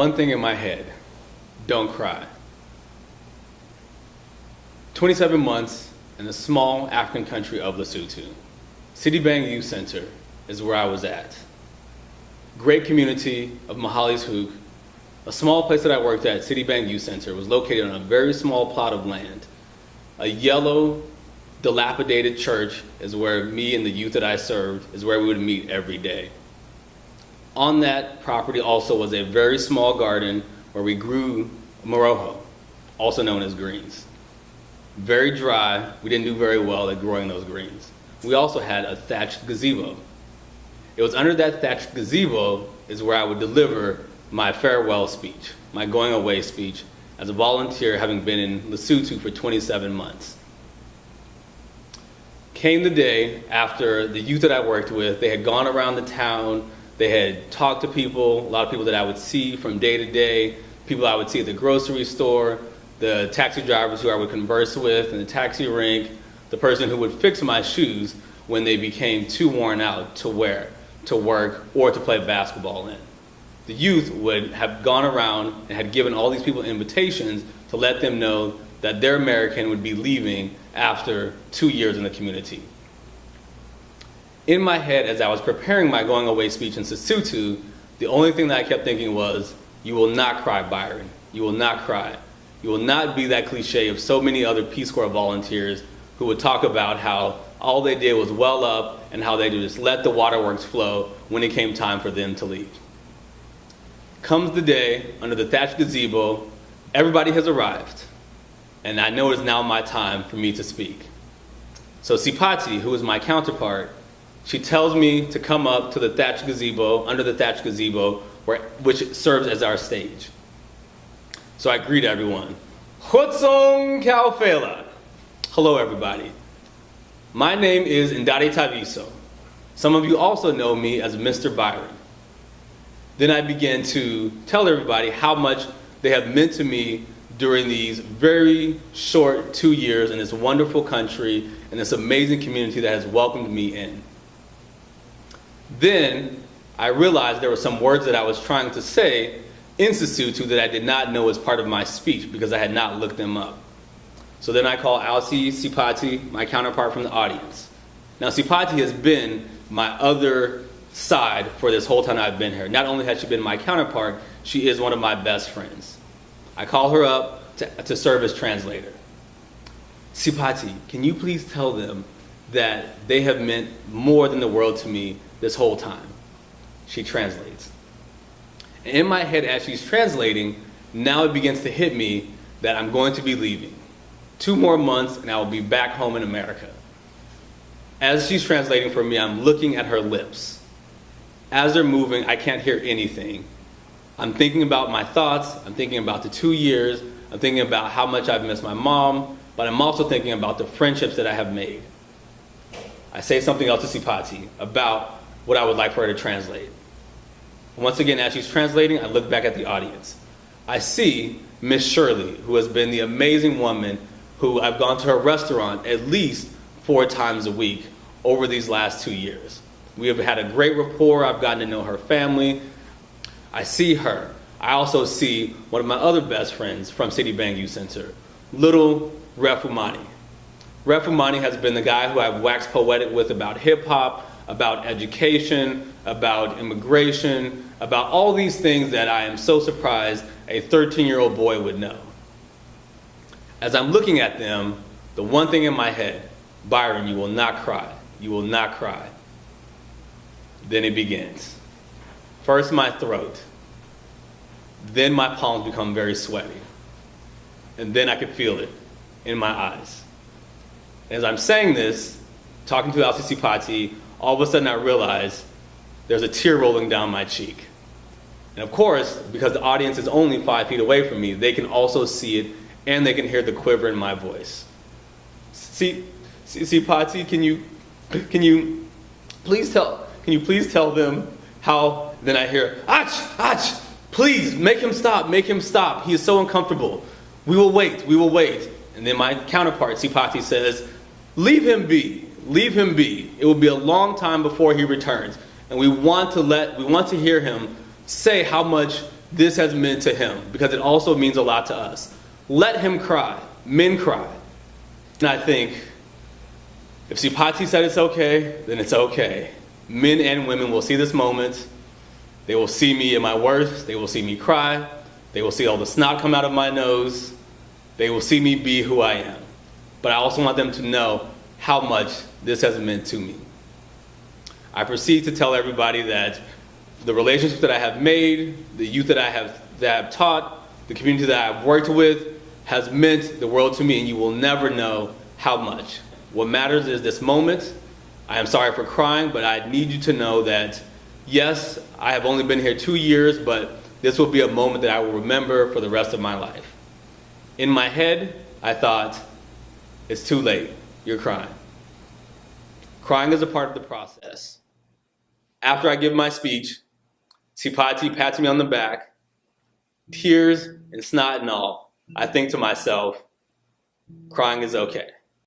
One thing in my head, don't cry. 27 months in the small African country of Lesotho. Citibank Youth Center is where I was at. Great community of Mahali's Hook. A small place that I worked at, Citibank Youth Center, was located on a very small plot of land. A yellow, dilapidated church is where me and the youth that I served is where we would meet every day. On that property also was a very small garden where we grew moroho, also known as greens. Very dry, we didn't do very well at growing those greens. We also had a thatched gazebo. It was under that thatched gazebo is where I would deliver my farewell speech, my going away speech, as a volunteer having been in Lesotho for 27 months. Came the day after the youth that I worked with, they had gone around the town, they had talked to people, a lot of people that I would see from day to day, people I would see at the grocery store, the taxi drivers who I would converse with in the taxi rank, the person who would fix my shoes when they became too worn out to wear, to work, or to play basketball in. The youth would have gone around and had given all these people invitations to let them know that their American would be leaving after 2 years in the community. In my head, as I was preparing my going away speech in Lesotho, the only thing that I kept thinking was, you will not cry, Byron. You will not cry. You will not be that cliche of so many other Peace Corps volunteers who would talk about how all they did was well up and how they just let the waterworks flow when it came time for them to leave. Comes the day, under the thatched gazebo, everybody has arrived, and I know it's now my time for me to speak. So Sipati, who is my counterpart, she tells me to come up to the thatched gazebo, under the thatched gazebo, which serves as our stage. So I greet everyone. Hotsong Kaufela. Hello, everybody. My name is Ndari Taviso. Some of you also know me as Mr. Byron. Then I began to tell everybody how much they have meant to me during these very short 2 years in this wonderful country and this amazing community that has welcomed me in. Then I realized there were some words that I was trying to say in Sesotho that I did not know as part of my speech because I had not looked them up. So then I call Alcy Sipati, my counterpart from the audience. Now Sipati has been my other side for this whole time I've been here. Not only has she been my counterpart, she is one of my best friends. I call her up to serve as translator. Sipati, can you please tell them that they have meant more than the world to me this whole time? She translates. And in my head, as she's translating, now it begins to hit me that I'm going to be leaving. 2 more months and I will be back home in America. As she's translating for me, I'm looking at her lips. As they're moving, I can't hear anything. I'm thinking about my thoughts, I'm thinking about the 2 years, I'm thinking about how much I've missed my mom, but I'm also thinking about the friendships that I have made. I say something else to Sipati about what I would like for her to translate. Once again, as she's translating, I look back at the audience. I see Miss Shirley, who has been the amazing woman who I've gone to her restaurant at least 4 times a week over these last 2 years. We have had a great rapport. I've gotten to know her family. I see her. I also see one of my other best friends from Citibank Youth Center, little Refumani. Refumani has been the guy who I've waxed poetic with about hip hop, about education, about immigration, about all these things that I am so surprised a 13-year-old boy would know. As I'm looking at them, the one thing in my head, Byron, you will not cry. You will not cry. Then it begins. First my throat, then my palms become very sweaty, and then I could feel it in my eyes. As I'm saying this, talking to Alcy Sipati, all of a sudden I realize there's a tear rolling down my cheek. And of course, because the audience is only 5 feet away from me, they can also see it and they can hear the quiver in my voice. Sipati, can you please tell them how? Then I hear, ach, please make him stop. He is so uncomfortable. We will wait. And then my counterpart, Sipati, says, leave him be. It will be a long time before he returns. And we want to hear him say how much this has meant to him, because it also means a lot to us. Let him cry. Men cry. And I think, if Sipati said it's okay, then it's okay. Men and women will see this moment. They will see me at my worst. They will see me cry. They will see all the snot come out of my nose. They will see me be who I am. But I also want them to know how much this has meant to me. I proceed to tell everybody that the relationships that I have made, the youth that I have taught, the community that I've worked with has meant the world to me, and you will never know how much. What matters is this moment. I am sorry for crying, but I need you to know that, yes, I have only been here 2 years, but this will be a moment that I will remember for the rest of my life. In my head, I thought, it's too late. You're crying. Crying is a part of the process. After I give my speech, Sipati pats me on the back, tears and snot and all. I think to myself, crying is okay.